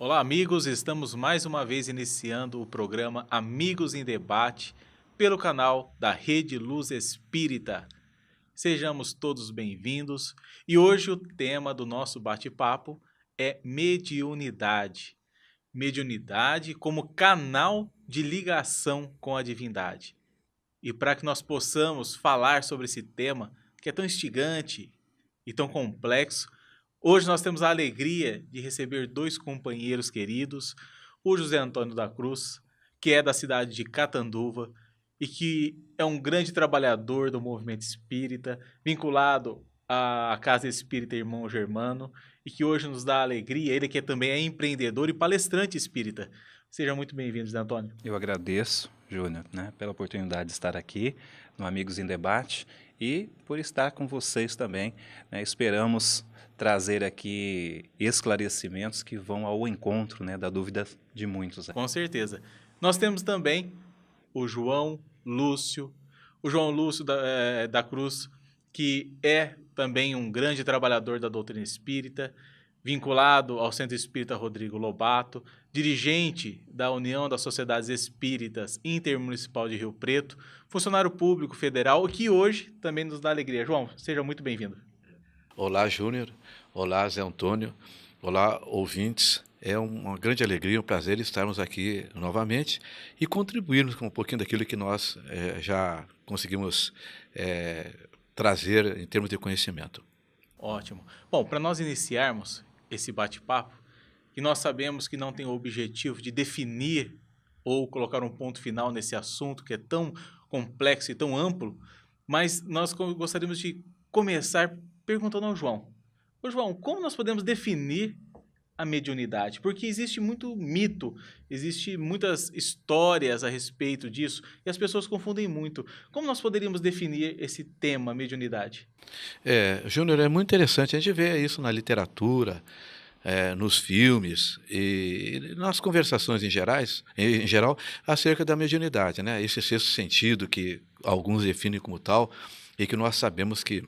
Olá, amigos. Estamos mais uma vez iniciando o programa Amigos em Debate pelo canal da Rede Luz Espírita. Sejamos todos bem-vindos e hoje o tema do nosso bate-papo é mediunidade. Mediunidade como canal de ligação com a divindade. E para que nós possamos falar sobre esse tema que é tão instigante e tão complexo, hoje nós temos a alegria de receber dois companheiros queridos, o José Antônio da Cruz, que é da cidade de Catanduva e que é um grande trabalhador do movimento espírita, vinculado à Casa Espírita Irmão Germano, e que hoje nos dá alegria, ele que também é empreendedor e palestrante espírita. Seja muito bem-vindo, José Antônio. Eu agradeço, Júnior, pela oportunidade de estar aqui no Amigos em Debate e por estar com vocês também. Esperamos trazer aqui esclarecimentos que vão ao encontro da dúvida de muitos. Com certeza. Nós temos também o João Lúcio da Cruz, que é também um grande trabalhador da doutrina espírita, vinculado ao Centro Espírita Rodrigo Lobato, dirigente da União das Sociedades Espíritas Intermunicipal de Rio Preto, funcionário público federal, que hoje também nos dá alegria. João, seja muito bem-vindo. Olá, Júnior. Olá, Zé Antônio. Olá, ouvintes. É uma grande alegria, um prazer estarmos aqui novamente e contribuirmos com um pouquinho daquilo que nós já conseguimos trazer em termos de conhecimento. Ótimo. Bom, para nós iniciarmos esse bate-papo, que nós sabemos que não tem o objetivo de definir ou colocar um ponto final nesse assunto que é tão complexo e tão amplo, mas nós gostaríamos de começar perguntando ao João. Ô João, como nós podemos definir a mediunidade? Porque existe muito mito, existe muitas histórias a respeito disso e as pessoas confundem muito. Como nós poderíamos definir esse tema, mediunidade? Júnior, é muito interessante, a gente vê isso na literatura, nos filmes e nas conversações em geral, acerca da mediunidade, né? Esse sexto sentido que alguns definem como tal e que nós sabemos que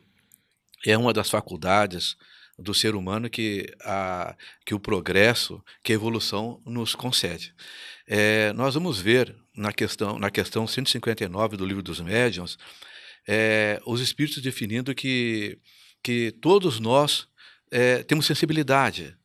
é uma das faculdades do ser humano que o progresso, que a evolução nos concede. Nós vamos ver na questão 159 do Livro dos Médiuns, os espíritos definindo que todos nós temos sensibilidade,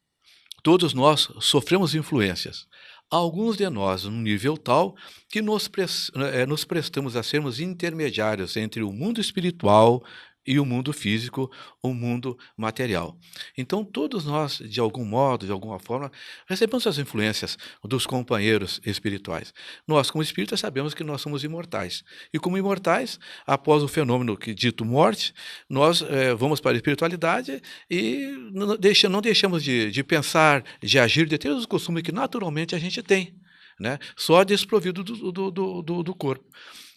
todos nós sofremos influências. Alguns de nós, num nível tal, que nos prestamos a sermos intermediários entre o mundo espiritual e o mundo físico, o mundo material. Então, todos nós, de algum modo, de alguma forma, recebemos as influências dos companheiros espirituais. Nós, como espíritas, sabemos que nós somos imortais. E como imortais, após o fenômeno dito morte, nós vamos para a espiritualidade e não deixamos de pensar, de agir, de ter os costumes que naturalmente a gente tem, né? Só desprovido do corpo.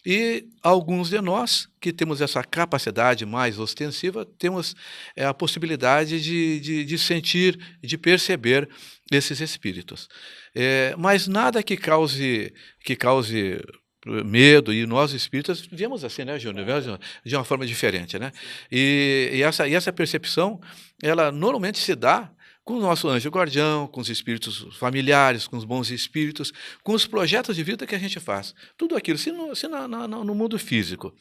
E alguns de nós, que temos essa capacidade mais ostensiva, temos a possibilidade de sentir, de perceber esses espíritos. Mas nada que cause medo, e nós espíritas vemos assim, né, Júnior? De uma forma diferente, né? E essa percepção, ela normalmente se dá com o nosso anjo guardião, com os espíritos familiares, com os bons espíritos, com os projetos de vida que a gente faz. Tudo aquilo, se no mundo físico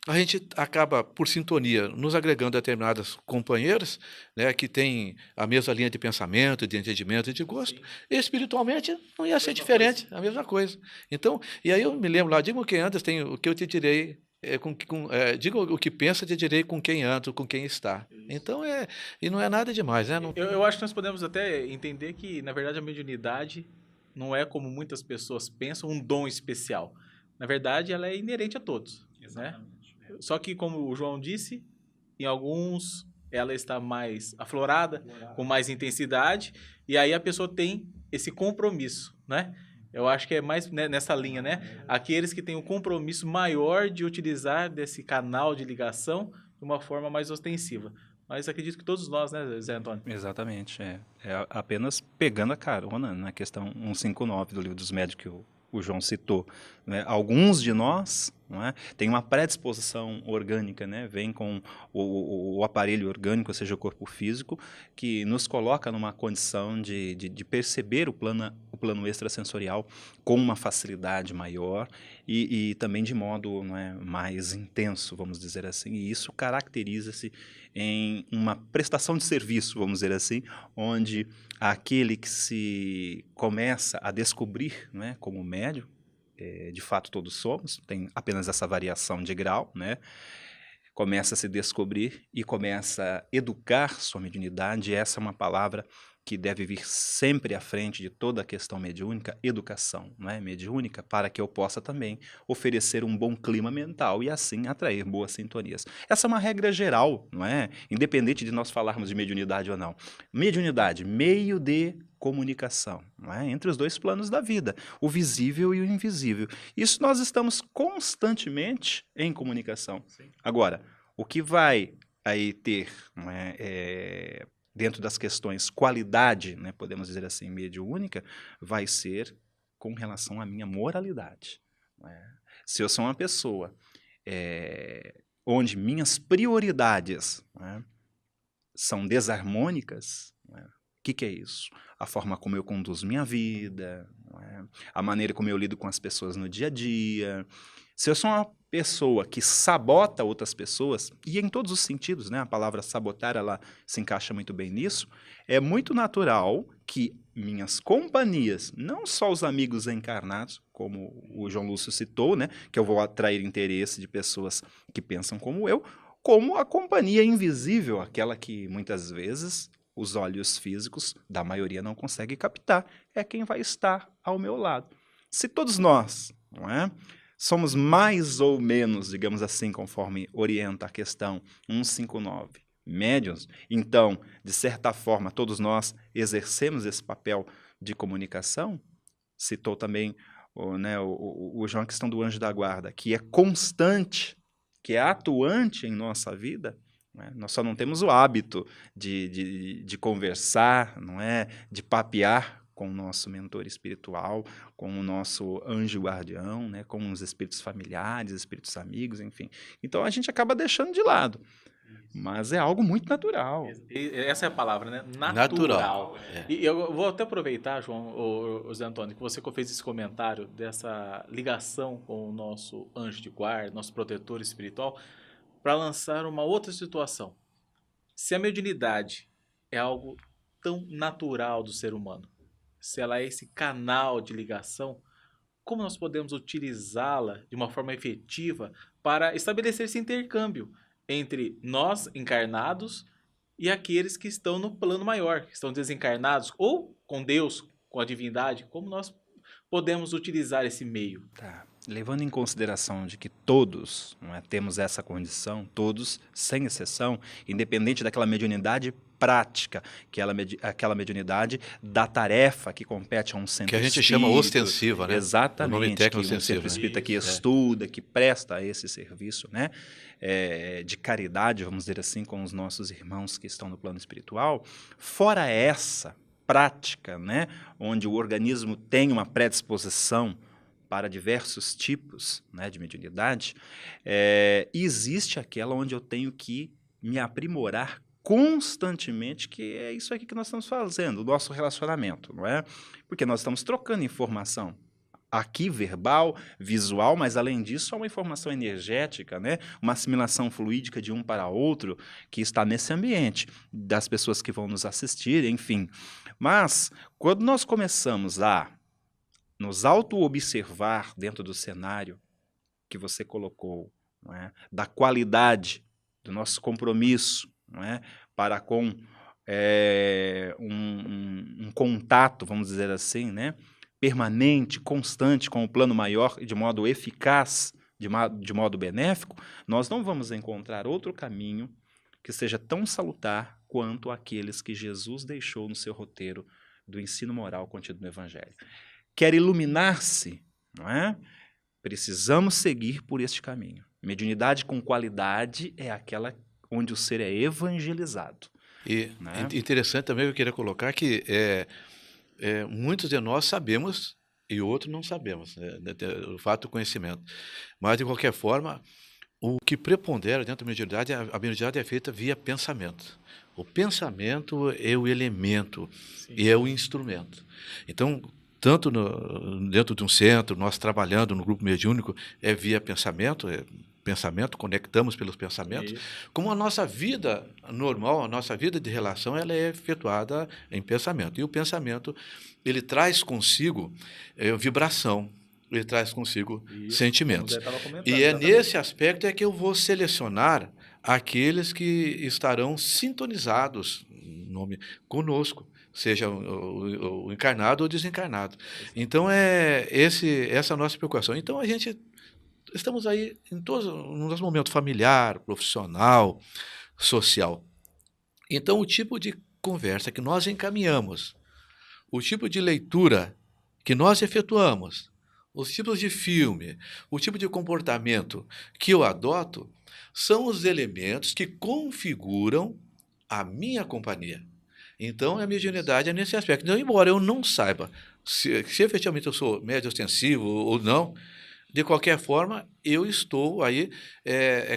a gente acaba, por sintonia, nos agregando a determinadas companheiras, né, que têm a mesma linha de pensamento, de entendimento e de gosto, espiritualmente não ia ser diferente, a mesma coisa. Então, e aí eu me lembro lá, diga o que andas, tem o que eu te direi, diga o que pensa, te direi com quem ando, com quem está. Então, e não é nada demais, né? Eu acho que nós podemos até entender que, na verdade, a mediunidade não é, como muitas pessoas pensam, um dom especial. Na verdade, ela é inerente a todos. Exatamente. Né? Só que, como o João disse, em alguns ela está mais aflorada, com mais intensidade, e aí a pessoa tem esse compromisso, né? Eu acho que é mais nessa linha, né? Aqueles que têm um compromisso maior de utilizar desse canal de ligação de uma forma mais ostensiva. Mas acredito que todos nós, né, Zé Antônio? Exatamente. É apenas pegando a carona na questão 159 do Livro dos Médiuns o João citou, né? Alguns de nós, não é, tem uma predisposição orgânica, né? Vem com o aparelho orgânico, ou seja, o corpo físico, que nos coloca numa condição de perceber o plano extrasensorial com uma facilidade maior e também de modo, não é, mais intenso, vamos dizer assim. E isso caracteriza-se em uma prestação de serviço, vamos dizer assim, onde aquele que se começa a descobrir, né, como médium, de fato todos somos, tem apenas essa variação de grau, né? Começa a se descobrir e começa a educar sua mediunidade. Essa é uma palavra que deve vir sempre à frente de toda a questão mediúnica, educação, né? Mediúnica, para que eu possa também oferecer um bom clima mental e assim atrair boas sintonias. Essa é uma regra geral, não é? Independente de nós falarmos de mediunidade ou não. Mediunidade, meio de comunicação, não é? Entre os dois planos da vida, o visível e o invisível. Isso nós estamos constantemente em comunicação. Sim. Agora, o que vai aí ter, não é, dentro das questões qualidade, né, podemos dizer assim, mediúnica, vai ser com relação à minha moralidade. Não é? Se eu sou uma pessoa onde minhas prioridades, não é, são desarmônicas, não é? O que é isso? A forma como eu conduzo minha vida, não é? A maneira como eu lido com as pessoas no dia a dia. Se eu sou uma pessoa que sabota outras pessoas, e em todos os sentidos, né, a palavra sabotar, ela se encaixa muito bem nisso, é muito natural que minhas companhias, não só os amigos encarnados, como o João Lúcio citou, né, que eu vou atrair interesse de pessoas que pensam como eu, como a companhia invisível, aquela que muitas vezes os olhos físicos da maioria não conseguem captar, é quem vai estar ao meu lado. Se todos nós, não é, somos mais ou menos, digamos assim, conforme orienta a questão 159, médiuns, então, de certa forma, todos nós exercemos esse papel de comunicação. Citou também o João, a questão do anjo da guarda, que é constante, que é atuante em nossa vida. Nós só não temos o hábito de conversar, não é? De papear com o nosso mentor espiritual, com o nosso anjo guardião, né? Com os espíritos familiares, espíritos amigos, enfim. Então a gente acaba deixando de lado. Mas é algo muito natural. Essa é a palavra, né? Natural. E eu vou até aproveitar, João, o Zé Antônio, que você fez esse comentário dessa ligação com o nosso anjo de guarda, nosso protetor espiritual, para lançar uma outra situação. Se a mediunidade é algo tão natural do ser humano, se ela é esse canal de ligação, como nós podemos utilizá-la de uma forma efetiva para estabelecer esse intercâmbio entre nós, encarnados, e aqueles que estão no plano maior, que estão desencarnados, ou com Deus, com a divindade? Como nós podemos utilizar esse meio? Tá. Levando em consideração de que todos, não é, temos essa condição, todos, sem exceção, independente daquela mediunidade prática, aquela mediunidade da tarefa que compete a um centro espírita. Que a gente chama ostensiva, né? Exatamente. O nome técnico que um centro espírita que estuda, que presta esse serviço, né? De caridade, vamos dizer assim, com os nossos irmãos que estão no plano espiritual. Fora essa prática, né, onde o organismo tem uma predisposição para diversos tipos, né, de mediunidade, existe aquela onde eu tenho que me aprimorar constantemente, que é isso aqui que nós estamos fazendo, o nosso relacionamento, não é? Porque nós estamos trocando informação, aqui verbal, visual, mas além disso, há uma informação energética, né? Uma assimilação fluídica de um para outro que está nesse ambiente, das pessoas que vão nos assistir, enfim. Mas, quando nós começamos a nos auto-observar dentro do cenário que você colocou, não é? Da qualidade do nosso compromisso, não é? Para com um contato, vamos dizer assim, né? Permanente, constante com o plano maior e de modo eficaz, de modo benéfico, nós não vamos encontrar outro caminho que seja tão salutar quanto aqueles que Jesus deixou no seu roteiro do ensino moral contido no Evangelho. Quer iluminar-se, não é? Precisamos seguir por este caminho. Mediunidade com qualidade é aquela onde o ser é evangelizado. E né? Interessante também, eu queria colocar que muitos de nós sabemos e outro não sabemos, né, o fato do conhecimento. Mas, de qualquer forma, o que prepondera dentro da mediunidade, a mediunidade é feita via pensamento. O pensamento é o elemento e é o instrumento. Então, tanto dentro de um centro, nós trabalhando no grupo mediúnico, é via pensamento, conectamos pelos pensamentos, como a nossa vida normal, a nossa vida de relação, ela é efetuada em pensamento. E o pensamento, ele traz consigo vibração, ele traz consigo sentimentos. E é nesse aspecto é que eu vou selecionar aqueles que estarão sintonizados conosco, seja o encarnado ou o desencarnado. Então, essa a nossa preocupação. Então, estamos aí no nosso momento familiar, profissional, social. Então, o tipo de conversa que nós encaminhamos, o tipo de leitura que nós efetuamos, os tipos de filme, o tipo de comportamento que eu adoto, são os elementos que configuram a minha companhia. Então, a mediunidade é nesse aspecto. Então, embora eu não saiba se efetivamente eu sou médium ostensivo ou não, de qualquer forma, eu estou aí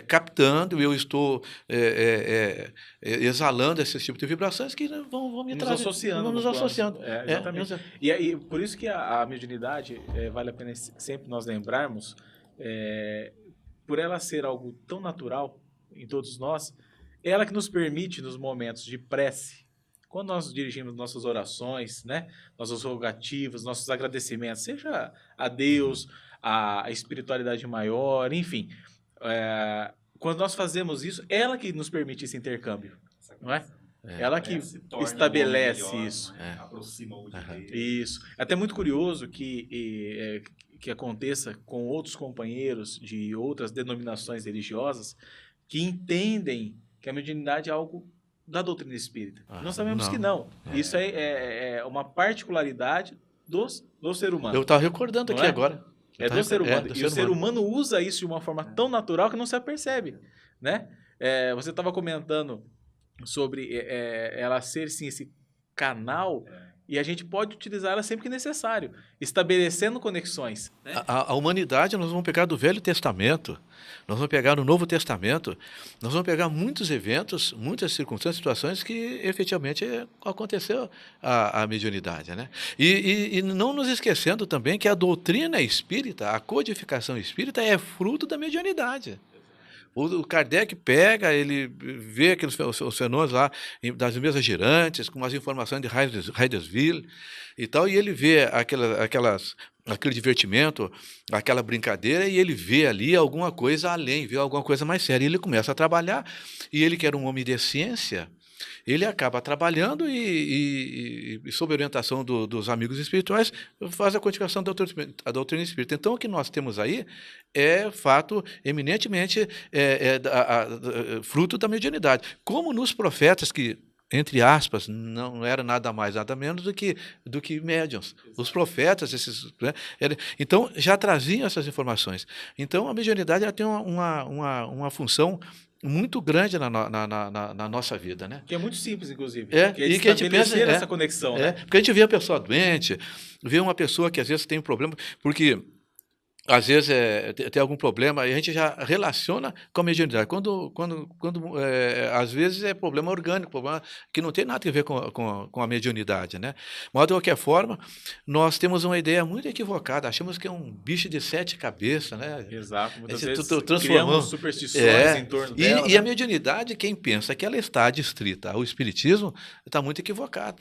captando, eu estou exalando esse tipo de vibrações que vão me trazer. Nos associando. Exatamente. E por isso que a mediunidade, vale a pena sempre nós lembrarmos, por ela ser algo tão natural em todos nós, ela que nos permite, nos momentos de prece, quando nós dirigimos nossas orações, né, nossas rogativas, nossos agradecimentos, seja a Deus, a espiritualidade maior, enfim, quando nós fazemos isso, ela que nos permite esse intercâmbio, não é? Ela que estabelece isso. Aproxima-o de Deus. Isso. É até muito curioso que aconteça com outros companheiros de outras denominações religiosas que entendem que a mediunidade é algo da doutrina espírita. Nós sabemos que não. Isso é uma particularidade do ser humano. Eu estava recordando aqui agora. É do ser humano. E o ser humano usa isso de uma forma tão natural que não se apercebe, né? Você estava comentando sobre ela ser, sim, esse canal, e a gente pode utilizar ela sempre que necessário, estabelecendo conexões. Né? A humanidade, nós vamos pegar do Velho Testamento, nós vamos pegar no Novo Testamento, nós vamos pegar muitos eventos, muitas circunstâncias, situações que efetivamente aconteceu a mediunidade. Né? E não nos esquecendo também que a doutrina espírita, a codificação espírita é fruto da mediunidade. O Kardec pega, ele vê os fenômenos lá das mesas girantes, com as informações de Hydesville e tal, e ele vê aquele divertimento, aquela brincadeira, e ele vê ali alguma coisa além, vê alguma coisa mais séria. E ele começa a trabalhar, e ele que era um homem de ciência, ele acaba trabalhando e sob orientação dos amigos espirituais, faz a codificação da doutrina espírita. Então, o que nós temos aí é fato eminentemente fruto da mediunidade. Como nos profetas que, entre aspas, não era nada mais, nada menos do que médiuns. Os profetas, então, já traziam essas informações. Então, a mediunidade ela tem uma função muito grande na nossa vida, né? Que é muito simples, inclusive. E que a gente pensa essa conexão, né? Porque a gente vê a pessoa doente, vê uma pessoa que às vezes tem um problema, porque às vezes tem algum problema, e a gente já relaciona com a mediunidade. Quando às vezes é problema orgânico, problema que não tem nada a ver com a mediunidade, né? Mas, de qualquer forma, nós temos uma ideia muito equivocada, achamos que é um bicho de 7 cabeças, né? Exato, muitas vezes transformamos criamos superstições em torno dela. E a mediunidade, quem pensa que ela está adstrita ao espiritismo, está muito equivocado.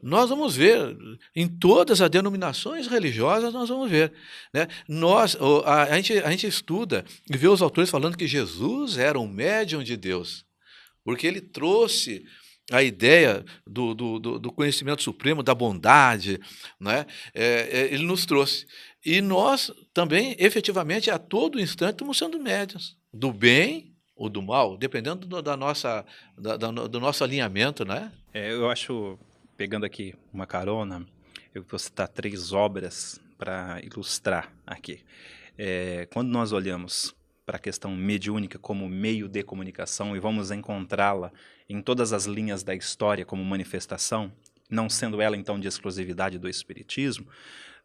Nós vamos ver, em todas as denominações religiosas, nós vamos ver, né? A gente estuda e vê os autores falando que Jesus era um médium de Deus, porque ele trouxe a ideia do conhecimento supremo, da bondade, né? Ele nos trouxe. E nós também, efetivamente, a todo instante, estamos sendo médiuns, do bem ou do mal, dependendo do nosso alinhamento. Né? Eu acho, pegando aqui uma carona, eu vou citar 3 obras para ilustrar aqui. Quando nós olhamos para a questão mediúnica como meio de comunicação e vamos encontrá-la em todas as linhas da história como manifestação, não sendo ela então de exclusividade do Espiritismo,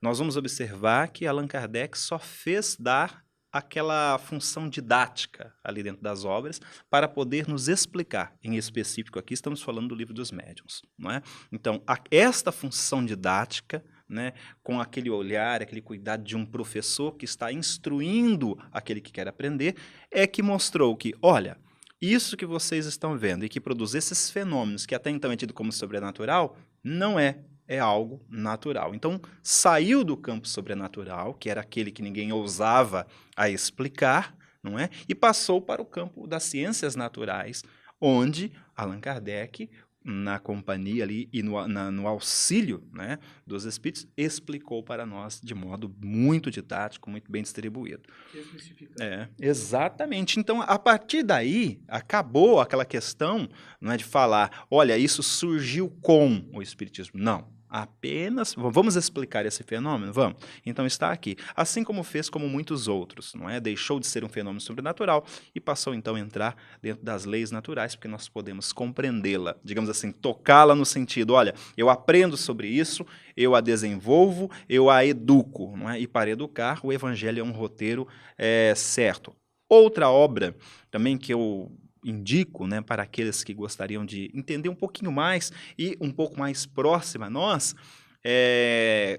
nós vamos observar que Allan Kardec só fez dar aquela função didática ali dentro das obras para poder nos explicar. Em específico aqui estamos falando do Livro dos Médiuns, não é? Então, esta função didática, né, com aquele olhar, aquele cuidado de um professor que está instruindo aquele que quer aprender, é que mostrou que, olha, isso que vocês estão vendo e que produz esses fenômenos que até então é tido como sobrenatural, não é algo natural. Então, saiu do campo sobrenatural, que era aquele que ninguém ousava a explicar, não é? E passou para o campo das ciências naturais, onde Allan Kardec, na companhia ali e no auxílio, né, dos espíritos, explicou para nós de modo muito didático, muito bem distribuído. Exatamente. Então, a partir daí, acabou aquela questão, não é, de falar, olha, isso surgiu com o espiritismo. Não. Apenas, vamos explicar esse fenômeno? Vamos. Então está aqui. Assim como fez como muitos outros, não é? Deixou de ser um fenômeno sobrenatural e passou então a entrar dentro das leis naturais, porque nós podemos compreendê-la, digamos assim, tocá-la no sentido, olha, eu aprendo sobre isso, eu a desenvolvo, eu a educo, não é? E para educar, o Evangelho é um roteiro certo. Outra obra também que eu indico, né, para aqueles que gostariam de entender um pouquinho mais e um pouco mais próxima a nós,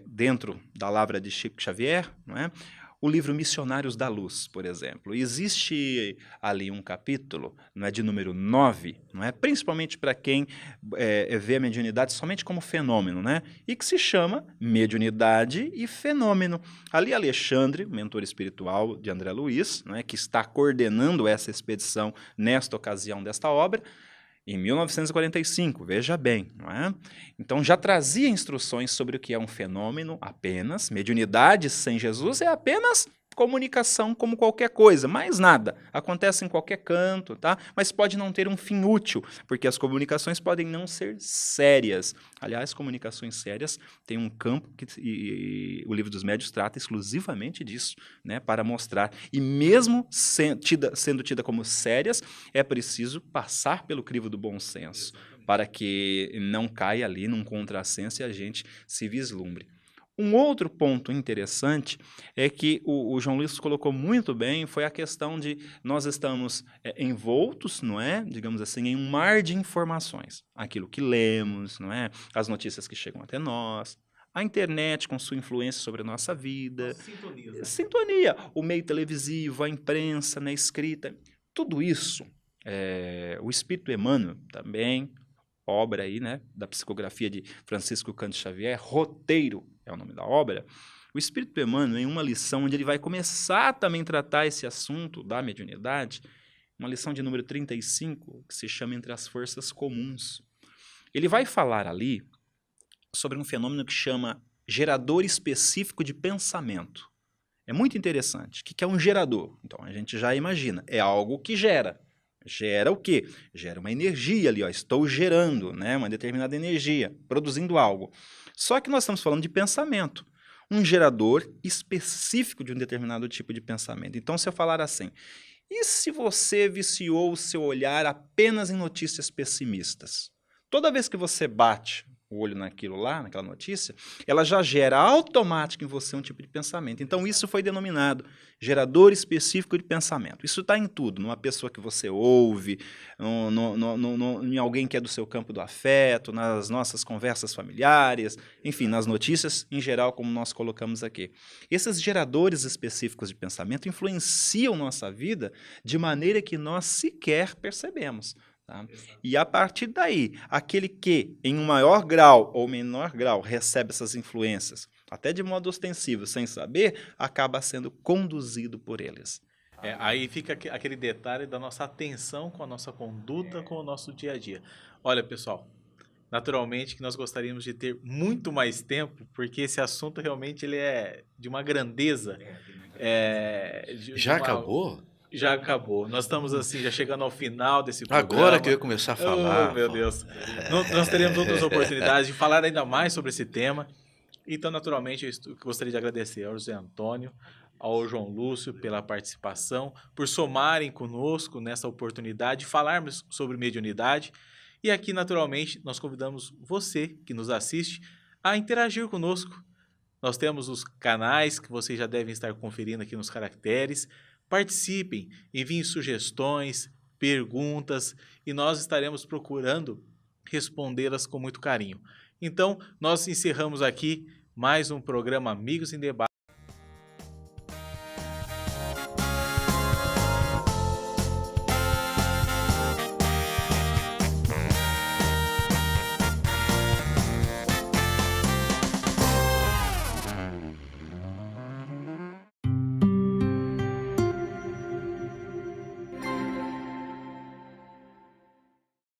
dentro da Lavra de Chico Xavier, não é? O livro Missionários da Luz, por exemplo. Existe ali um capítulo, não é, de número 9, não é? Principalmente para quem vê a mediunidade somente como fenômeno, né? E que se chama Mediunidade e Fenômeno. Ali Alexandre, mentor espiritual de André Luiz, não é, que está coordenando essa expedição nesta ocasião desta obra, em 1945, veja bem, não é? Então já trazia instruções sobre o que é um fenômeno apenas, mediunidade sem Jesus é apenas comunicação como qualquer coisa, mais nada, acontece em qualquer canto, tá? Mas pode não ter um fim útil, porque as comunicações podem não ser sérias. Aliás, comunicações sérias tem um campo que o Livro dos Médiuns trata exclusivamente disso, né? Para mostrar, e mesmo sendo tida como sérias, é preciso passar pelo crivo do bom senso, para que não caia ali num contrassenso e a gente se vislumbre. Um outro ponto interessante é que o João Luiz colocou muito bem, foi a questão de nós estamos envoltos, não é, digamos assim, em um mar de informações. Aquilo que lemos, não é, as notícias que chegam até nós, a internet com sua influência sobre a nossa vida. Sintonia. O meio televisivo, a imprensa, né, escrita, tudo isso, o Espírito Emmanuel também, obra aí, né, da psicografia de Francisco Cândido Xavier, Roteiro é o nome da obra. O Espírito Emmanuel, em uma lição onde ele vai começar também a tratar esse assunto da mediunidade, uma lição de número 35, que se chama Entre as Forças Comuns. Ele vai falar ali sobre um fenômeno que chama gerador específico de pensamento. É muito interessante. O que é um gerador? Então, a gente já imagina, é algo que gera. Gera o quê? Gera uma energia ali, ó. Estou gerando, né, uma determinada energia, produzindo algo. Só que nós estamos falando de pensamento, um gerador específico de um determinado tipo de pensamento. Então, se eu falar assim, e se você viciou o seu olhar apenas em notícias pessimistas? Toda vez que você bate o olho naquilo lá, naquela notícia, ela já gera automático em você um tipo de pensamento. Então, isso foi denominado gerador específico de pensamento. Isso está em tudo, numa pessoa que você ouve, em alguém que é do seu campo do afeto, nas nossas conversas familiares, enfim, nas notícias em geral, como nós colocamos aqui. Esses geradores específicos de pensamento influenciam nossa vida de maneira que nós sequer percebemos. Tá? E a partir daí, aquele que em um maior grau ou menor grau recebe essas influências, até de modo ostensivo, sem saber, acaba sendo conduzido por eles. Aí fica aquele detalhe da nossa atenção com a nossa conduta, com o nosso dia a dia. Olha, pessoal, naturalmente que nós gostaríamos de ter muito mais tempo, porque esse assunto realmente ele é de uma grandeza. Acabou? Já acabou. Nós estamos assim, já chegando ao final desse programa. Agora que eu ia começar a falar. Oh, meu Deus. Nós teremos outras oportunidades de falar ainda mais sobre esse tema. Então, naturalmente, eu gostaria de agradecer ao José Antônio, ao João Lúcio pela participação, por somarem conosco nessa oportunidade de falarmos sobre mediunidade. E aqui, naturalmente, nós convidamos você que nos assiste a interagir conosco. Nós temos os canais que vocês já devem estar conferindo aqui nos caracteres. Participem, enviem sugestões, perguntas e nós estaremos procurando respondê-las com muito carinho. Então, nós encerramos aqui mais um programa Amigos em Debate.